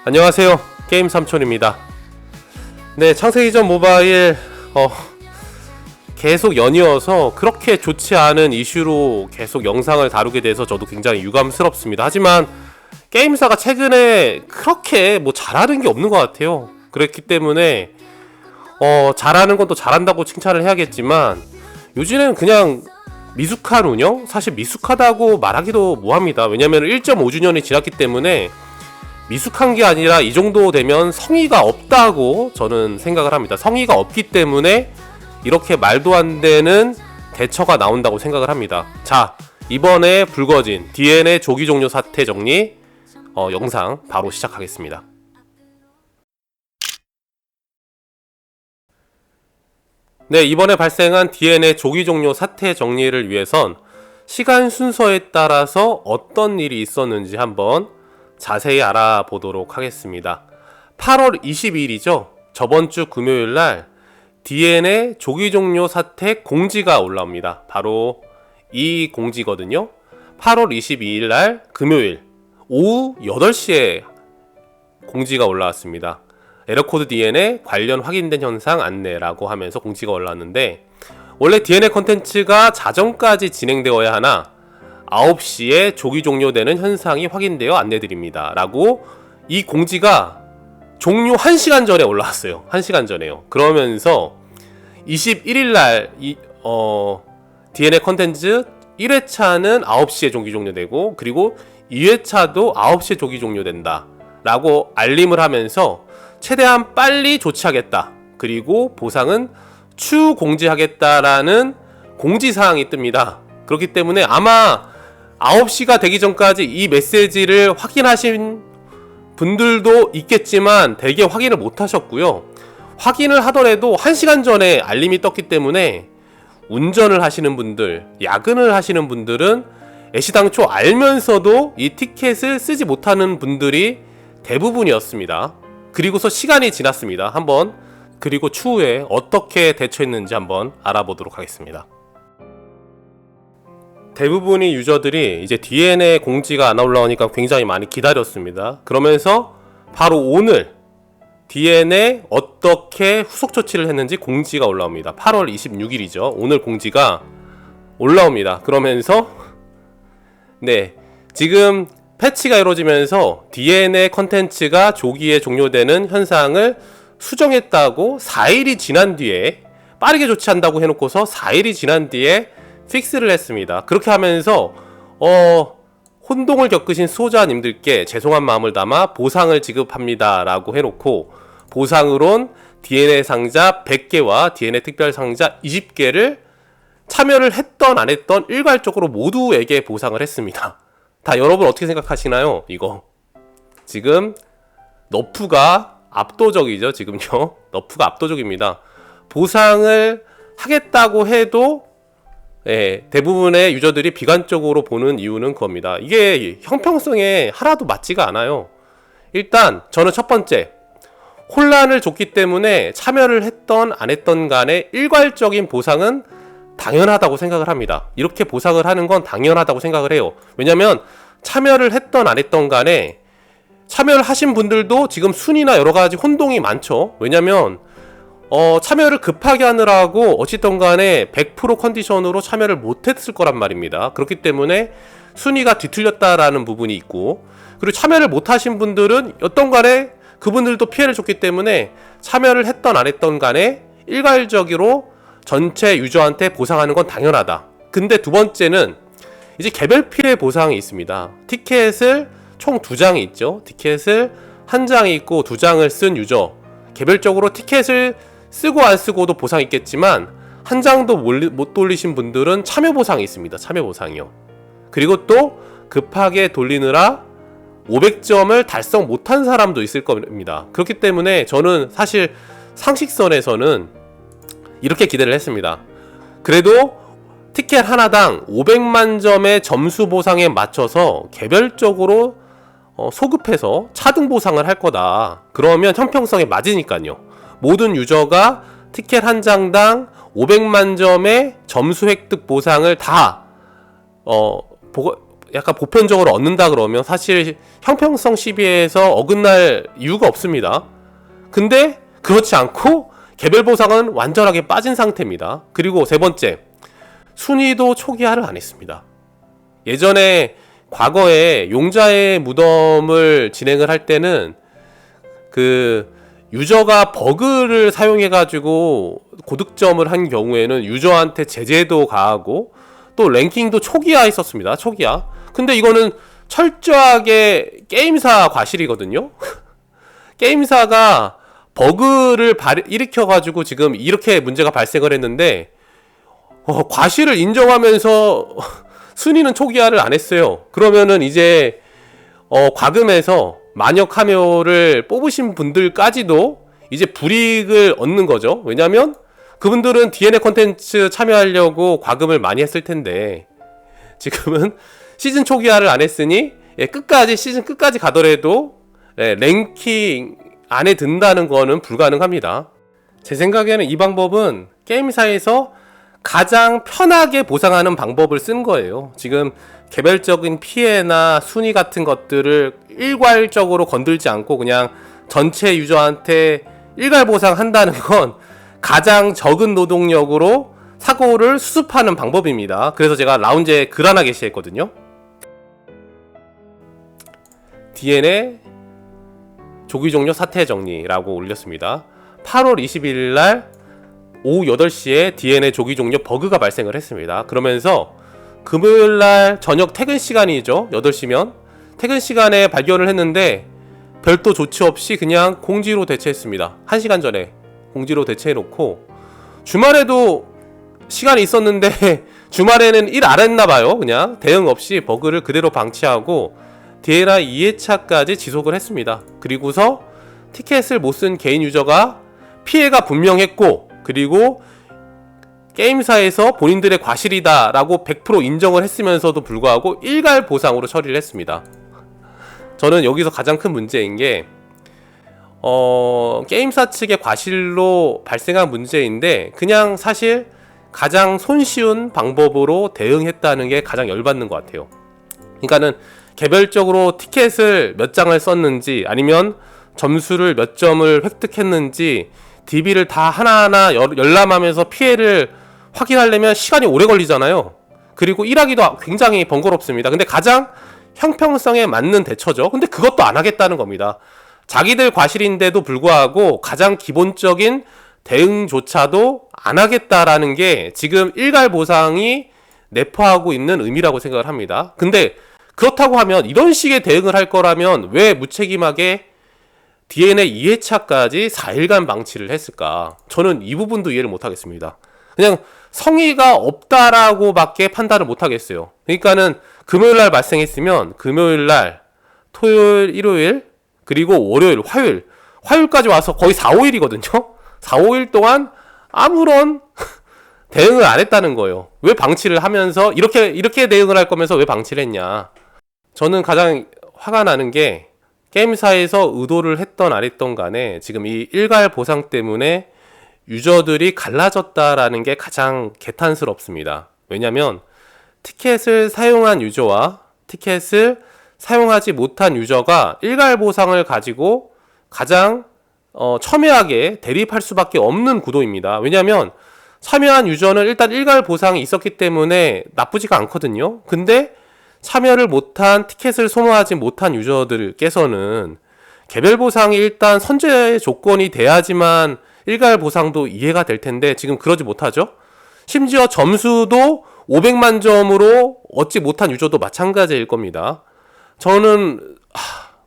안녕하세요, 게임 삼촌입니다. 네, 창세기전 모바일 계속 연이어서 그렇게 좋지 않은 이슈로 계속 영상을 다루게 돼서 저도 굉장히 유감스럽습니다. 하지만 게임사가 최근에 그렇게 뭐 잘하는 게 없는 것 같아요. 그렇기 때문에 잘하는 건 또 잘한다고 칭찬을 해야겠지만 요즘에는 그냥 미숙한 운영? 사실 미숙하다고 말하기도 뭐합니다. 왜냐면 1.5주년이 지났기 때문에 미숙한 게 아니라 이 정도 되면 성의가 없다고 저는 생각을 합니다. 성의가 없기 때문에 이렇게 말도 안 되는 대처가 나온다고 생각을 합니다. 자, 이번에 불거진 DNA 조기 종료 사태 정리 영상 바로 시작하겠습니다. 네, 이번에 발생한 DNA 조기 종료 사태 정리를 위해선 시간 순서에 따라서 어떤 일이 있었는지 한번 자세히 알아보도록 하겠습니다. 8월 22일이죠. 저번 주 금요일 날 DNA 조기 종료 사태 공지가 올라옵니다. 바로 이 공지거든요. 8월 22일 날 금요일 오후 8시에 공지가 올라왔습니다. 에러코드 DNA 관련 확인된 현상 안내라고 하면서 공지가 올라왔는데, 원래 DNA 컨텐츠가 자정까지 진행되어야 하나 9시에 조기 종료되는 현상이 확인되어 안내드립니다 라고 이 공지가 종료 1시간 전에 올라왔어요. 1시간 전에요. 그러면서 21일날 DNA 컨텐츠 1회차는 9시에 조기 종료되고, 그리고 2회차도 9시에 조기 종료된다 라고 알림을 하면서 최대한 빨리 조치하겠다, 그리고 보상은 추후 공지하겠다라는 공지사항이 뜹니다. 그렇기 때문에 아마 9시가 되기 전까지 이 메시지를 확인하신 분들도 있겠지만 대개 확인을 못 하셨고요. 확인을 하더라도 1시간 전에 알림이 떴기 때문에 운전을 하시는 분들, 야근을 하시는 분들은 애시당초 알면서도 이 티켓을 쓰지 못하는 분들이 대부분이었습니다. 그리고서 시간이 지났습니다. 그리고 추후에 어떻게 대처했는지 한번 알아보도록 하겠습니다. 대부분의 유저들이 이제 DNA 공지가 안 올라오니까 굉장히 많이 기다렸습니다. 그러면서 바로 오늘 DNA 어떻게 후속 조치를 했는지 공지가 올라옵니다. 8월 26일이죠. 오늘 공지가 올라옵니다. 그러면서 네, 지금 패치가 이루어지면서 DNA 컨텐츠가 조기에 종료되는 현상을 수정했다고 4일이 지난 뒤에, 빠르게 조치한다고 해놓고서 4일이 지난 뒤에 픽스를 했습니다. 그렇게 하면서 혼동을 겪으신 수호자님들께 죄송한 마음을 담아 보상을 지급합니다 라고 해놓고, 보상으론 DNA 상자 100개와 DNA 특별 상자 20개를 참여를 했던 안 했던 일괄적으로 모두에게 보상을 했습니다. 다 여러분 어떻게 생각하시나요? 이거 지금 너프가 압도적이죠. 지금요, 너프가 압도적입니다. 보상을 하겠다고 해도 대부분의 유저들이 비관적으로 보는 이유는 그겁니다. 이게 형평성에 하나도 맞지가 않아요. 일단 저는 첫 번째, 혼란을 줬기 때문에 참여를 했던 안 했던 간에 일괄적인 보상은 당연하다고 생각을 합니다. 이렇게 보상을 하는 건 당연하다고 생각을 해요. 왜냐면 참여를 했던 안 했던 간에 참여를 하신 분들도 지금 순위나 여러 가지 혼동이 많죠. 왜냐면 참여를 급하게 하느라고 어찌든 간에 100% 컨디션으로 참여를 못했을 거란 말입니다. 그렇기 때문에 순위가 뒤틀렸다라는 부분이 있고, 그리고 참여를 못하신 분들은 어떤 간에 그분들도 피해를 줬기 때문에 참여를 했던 안 했던 간에 일괄적으로 전체 유저한테 보상하는 건 당연하다. 근데 두 번째는 이제 개별 피해 보상이 있습니다. 티켓을 총 2장이 있죠. 티켓을 1장이 있고 2장을 쓴 유저, 개별적으로 티켓을 쓰고 안 쓰고도 보상이 있겠지만 1장도 못 돌리신 분들은 참여 보상이 있습니다. 참여 보상이요. 그리고 또 급하게 돌리느라 500점을 달성 못한 사람도 있을 겁니다. 그렇기 때문에 저는 사실 상식선에서는 이렇게 기대를 했습니다. 그래도 티켓 하나당 500만 점의 점수 보상에 맞춰서 개별적으로 소급해서 차등 보상을 할 거다. 그러면 형평성에 맞으니까요. 모든 유저가 티켓 한 장당 500만 점의 점수 획득 보상을 다 약간 보편적으로 얻는다 그러면 사실 형평성 시비에서 어긋날 이유가 없습니다. 근데 그렇지 않고 개별 보상은 완전하게 빠진 상태입니다. 그리고 세 번째, 순위도 초기화를 안 했습니다. 예전에 과거에 용자의 무덤을 진행을 할 때는 그 유저가 버그를 사용해가지고 고득점을 한 경우에는 유저한테 제재도 가하고 또 랭킹도 초기화 있었습니다. 초기화. 근데 이거는 철저하게 게임사 과실이거든요. 게임사가 버그를 일으켜가지고 지금 이렇게 문제가 발생을 했는데 과실을 인정하면서 순위는 초기화를 안 했어요. 그러면은 이제 과금해서 마녀 카메오를 뽑으신 분들까지도 이제 불이익을 얻는 거죠. 왜냐면 그분들은 DNA 콘텐츠 참여하려고 과금을 많이 했을 텐데 지금은 시즌 초기화를 안 했으니 시즌 끝까지 가더라도 랭킹 안에 든다는 거는 불가능합니다. 제 생각에는 이 방법은 게임사에서 가장 편하게 보상하는 방법을 쓴 거예요. 지금 개별적인 피해나 순위 같은 것들을 일괄적으로 건들지 않고 그냥 전체 유저한테 일괄 보상한다는 건 가장 적은 노동력으로 사고를 수습하는 방법입니다. 그래서 제가 라운지에 글 하나 게시했거든요. DNA 조기 종료 사태 정리라고 올렸습니다. 8월 21일 날 오후 8시에 DNA 조기 종료 버그가 발생을 했습니다. 그러면서 금요일 날 저녁 퇴근 시간이죠. 8시면 퇴근 시간에 발견을 했는데 별도 조치 없이 그냥 공지로 대체했습니다. 1시간 전에 공지로 대체해놓고 주말에도 시간이 있었는데 주말에는 일 안 했나봐요. 그냥 대응 없이 버그를 그대로 방치하고 DLI 2회차까지 지속을 했습니다. 그리고서 티켓을 못 쓴 개인 유저가 피해가 분명했고 그리고 게임사에서 본인들의 과실이다 라고 100% 인정을 했으면서도 불구하고 일괄 보상으로 처리를 했습니다. 저는 여기서 가장 큰 문제인 게 게임사 측의 과실로 발생한 문제인데 그냥 사실 가장 손쉬운 방법으로 대응했다는 게 가장 열받는 것 같아요. 그러니까는 개별적으로 티켓을 몇 장을 썼는지 아니면 점수를 몇 점을 획득했는지 DB를 다 하나하나 열람하면서 피해를 확인하려면 시간이 오래 걸리잖아요. 그리고 일하기도 굉장히 번거롭습니다. 근데 가장 형평성에 맞는 대처죠. 근데 그것도 안 하겠다는 겁니다. 자기들 과실인데도 불구하고 가장 기본적인 대응조차도 안 하겠다라는 게 지금 일괄 보상이 내포하고 있는 의미라고 생각을 합니다. 근데 그렇다고 하면 이런 식의 대응을 할 거라면 왜 무책임하게 DNA 2회차까지 4일간 방치를 했을까? 저는 이 부분도 이해를 못하겠습니다. 그냥 성의가 없다라고 밖에 판단을 못하겠어요. 그러니까는 금요일날 발생했으면 금요일날, 토요일, 일요일, 그리고 월요일, 화요일까지 와서 거의 4, 5일이거든요? 4, 5일 동안 아무런 대응을 안 했다는 거예요. 왜 방치를 하면서 이렇게 대응을 할 거면서 왜 방치를 했냐? 저는 가장 화가 나는 게 게임사에서 의도를 했던 안 했던 간에 지금 이 일괄 보상 때문에 유저들이 갈라졌다라는 게 가장 개탄스럽습니다. 왜냐면 티켓을 사용한 유저와 티켓을 사용하지 못한 유저가 일괄 보상을 가지고 가장 첨예하게 대립할 수밖에 없는 구도입니다. 왜냐면 참여한 유저는 일단 일괄 보상이 있었기 때문에 나쁘지가 않거든요. 근데 참여를 못한 티켓을 소모하지 못한 유저들께서는 개별 보상이 일단 선제 조건이 돼야지만 일괄 보상도 이해가 될 텐데 지금 그러지 못하죠. 심지어 점수도 500만 점으로 얻지 못한 유저도 마찬가지일 겁니다. 저는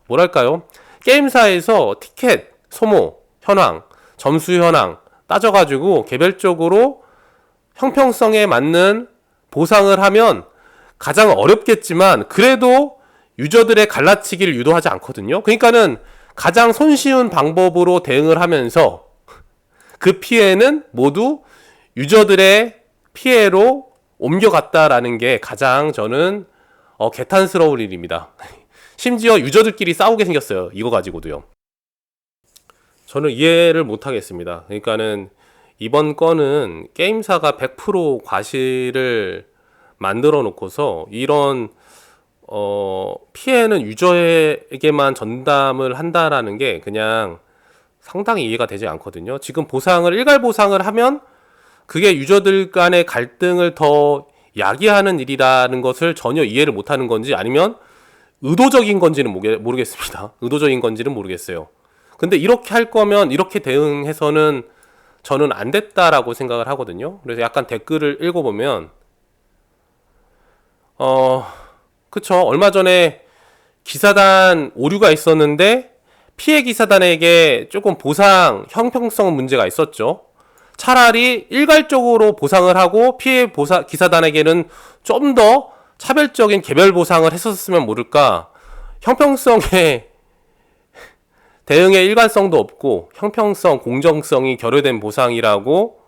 뭐랄까요? 게임사에서 티켓 소모 현황, 점수 현황 따져가지고 개별적으로 형평성에 맞는 보상을 하면 가장 어렵겠지만 그래도 유저들의 갈라치기를 유도하지 않거든요. 그러니까는 가장 손쉬운 방법으로 대응을 하면서 그 피해는 모두 유저들의 피해로 옮겨갔다라는 게 가장 저는 개탄스러운 일입니다. 심지어 유저들끼리 싸우게 생겼어요. 이거 가지고도요. 저는 이해를 못하겠습니다. 그러니까는 이번 건은 게임사가 100% 과실을 만들어 놓고서 이런 피해는 유저에게만 전담을 한다라는 게 그냥 상당히 이해가 되지 않거든요. 지금 보상을 일괄 보상을 하면 그게 유저들 간의 갈등을 더 야기하는 일이라는 것을 전혀 이해를 못하는 건지 아니면 의도적인 건지는 모르겠습니다. 의도적인 건지는 모르겠어요. 근데 이렇게 할 거면 이렇게 대응해서는 저는 안 됐다라고 생각을 하거든요. 그래서 약간 댓글을 읽어보면 그쵸. 얼마 전에 기사단 오류가 있었는데 피해 기사단에게 조금 보상 형평성 문제가 있었죠. 차라리 일괄적으로 보상을 하고 피해 기사단에게는 좀 더 차별적인 개별 보상을 했었으면 모를까. 형평성에 대응의 일관성도 없고 형평성, 공정성이 결여된 보상이라고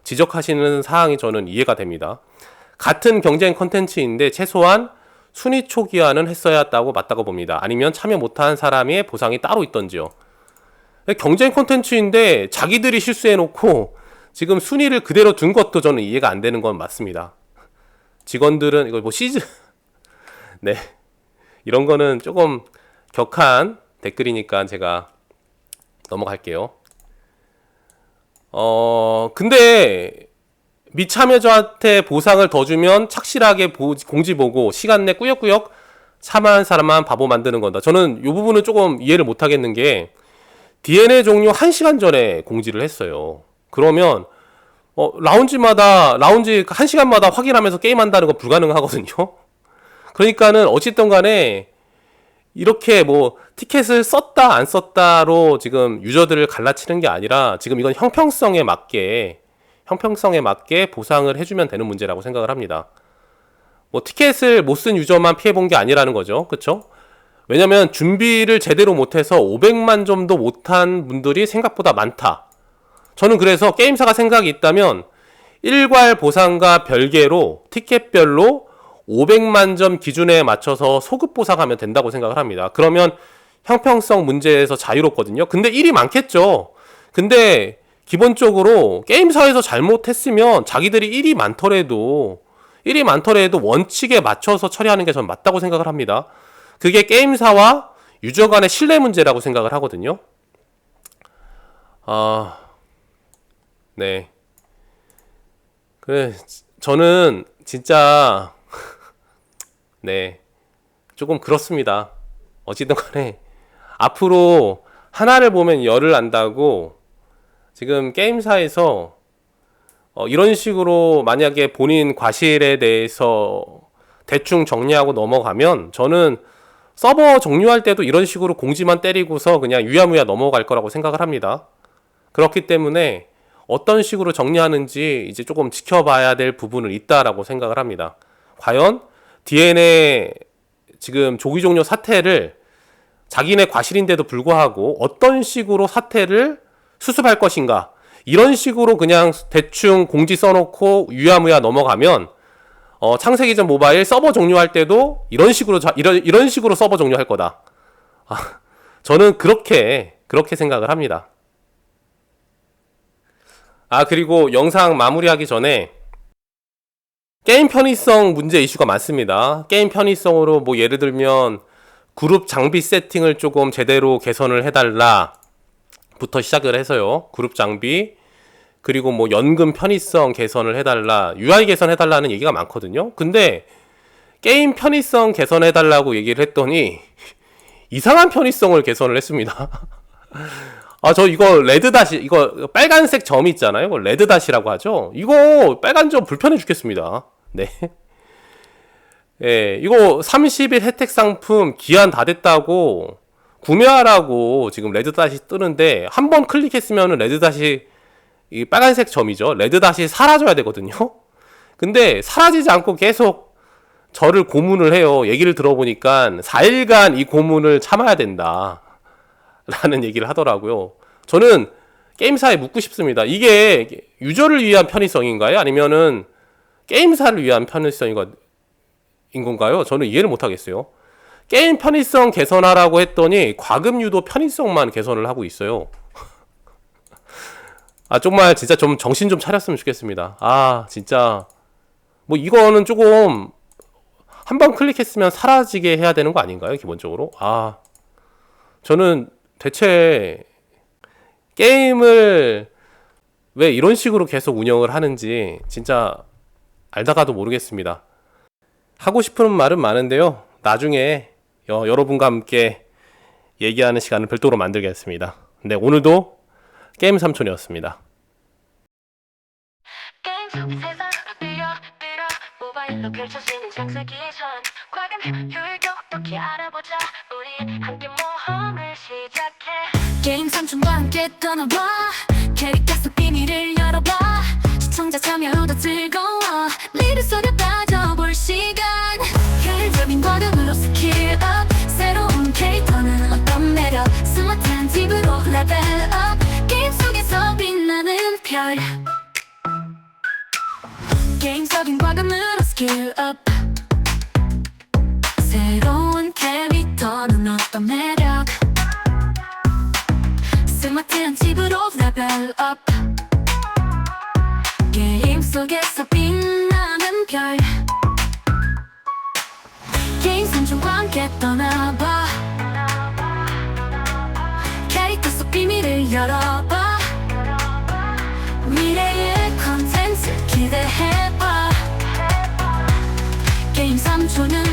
지적하시는 사항이 저는 이해가 됩니다. 같은 경쟁 컨텐츠인데 최소한 순위 초기화는 했어야 했다고 맞다고 봅니다. 아니면 참여 못한 사람의 보상이 따로 있던지요. 경쟁 콘텐츠인데 자기들이 실수해놓고 지금 순위를 그대로 둔 것도 저는 이해가 안 되는 건 맞습니다. 직원들은 이거 뭐 시즌 네 이런 거는 조금 격한 댓글이니까 제가 넘어갈게요. 근데 미참여자한테 보상을 더 주면 착실하게 공지 보고 시간 내 꾸역꾸역 참여한 사람만 바보 만드는 건다. 저는 이 부분은 조금 이해를 못 하겠는 게 DNA 종료 1시간 전에 공지를 했어요. 그러면 라운지 1시간마다 확인하면서 게임한다는 건 불가능하거든요. 그러니까는 어쨌든 간에 이렇게 뭐 티켓을 썼다 안 썼다로 지금 유저들을 갈라치는 게 아니라 지금 이건 형평성에 맞게 보상을 해주면 되는 문제라고 생각을 합니다. 뭐 티켓을 못 쓴 유저만 피해본 게 아니라는 거죠. 그쵸? 왜냐면 준비를 제대로 못해서 500만 점도 못한 분들이 생각보다 많다. 저는 그래서 게임사가 생각이 있다면 일괄 보상과 별개로 티켓별로 500만 점 기준에 맞춰서 소급 보상하면 된다고 생각을 합니다. 그러면 형평성 문제에서 자유롭거든요. 근데 일이 많겠죠. 근데 기본적으로 게임사에서 잘못했으면 자기들이 일이 많더라도 원칙에 맞춰서 처리하는 게 전 맞다고 생각을 합니다. 그게 게임사와 유저 간의 신뢰 문제라고 생각을 하거든요. 네. 그래, 저는 진짜 네, 조금 그렇습니다. 어찌든 간에 앞으로 하나를 보면 열을 안다고 지금 게임사에서 이런 식으로 만약에 본인 과실에 대해서 대충 정리하고 넘어가면 저는 서버 종료할 때도 이런 식으로 공지만 때리고서 그냥 유야무야 넘어갈 거라고 생각을 합니다. 그렇기 때문에 어떤 식으로 정리하는지 이제 조금 지켜봐야 될 부분은 있다라고 생각을 합니다. 과연 DNA 지금 조기 종료 사태를 자기네 과실인데도 불구하고 어떤 식으로 사태를 수습할 것인가, 이런 식으로 그냥 대충 공지 써놓고 유야무야 넘어가면 창세기전 모바일 서버 종료할 때도 이런 식으로 서버 종료할 거다. 저는 그렇게 생각을 합니다. 그리고 영상 마무리하기 전에 게임 편의성 문제 이슈가 많습니다. 게임 편의성으로 뭐 예를 들면 그룹 장비 세팅을 조금 제대로 개선을 해달라 부터 시작을 해서요. 그룹 장비, 그리고 뭐 연금 편의성 개선을 해달라, UI 개선해달라는 얘기가 많거든요. 근데 게임 편의성 개선해달라고 얘기를 했더니 이상한 편의성을 개선을 했습니다. 저 이거 레드 다시, 이거 빨간색 점 있잖아요. 이거 레드 다시라고 하죠. 이거 빨간 점 불편해 죽겠습니다. 네. 예, 이거 30일 혜택 상품 기한 다 됐다고 구매하라고 지금 레드 다시 뜨는데 한 번 클릭했으면 레드 다시, 이 빨간색 점이죠. 레드 다시 사라져야 되거든요. 근데 사라지지 않고 계속 저를 고문을 해요. 얘기를 들어보니까 4일간 이 고문을 참아야 된다 라는 얘기를 하더라고요. 저는 게임사에 묻고 싶습니다. 이게 유저를 위한 편의성인가요? 아니면은 게임사를 위한 편의성인 건가요? 저는 이해를 못 하겠어요. 게임 편의성 개선하라고 했더니 과금 유도 편의성만 개선을 하고 있어요. 정말 진짜 좀 정신 좀 차렸으면 좋겠습니다. 진짜 뭐 이거는 조금 한 번 클릭했으면 사라지게 해야 되는 거 아닌가요? 기본적으로. 저는 대체 게임을 왜 이런 식으로 계속 운영을 하는지 진짜 알다가도 모르겠습니다. 하고 싶은 말은 많은데요. 나중에 여러분과 함께 얘기하는 시간을 별도로 만들겠습니다. 네, 오늘도 게임 삼촌이었습니다. 게임 속 세상을 뛰어들어 모바일로 펼쳐지는 장세기 전 과금 효율 똑똑히 알아보자 우리 함께 모험을 시작해 게임 삼촌과 함께 떠나봐 캐릭터 속 비밀을 열어봐 시청자 참여도 즐거워 리드 속에 빠져볼 시간 효율적인 과금으로 스킬업 새로운 캐릭터는 어떤 매력 스마트한 팁으로 레벨업 게임 속에서 빛나는 별 게임적인 과금으로 스킬업 새로운 캐릭터는 어떤 매력 스마트한 팁으로 레벨업 게임 속에서 빛나는 별 게임 삼촌과 함께 떠나봐 캐릭터 속 비밀을 열어봐 미래의 컨텐츠 기대해봐 게임 삼촌은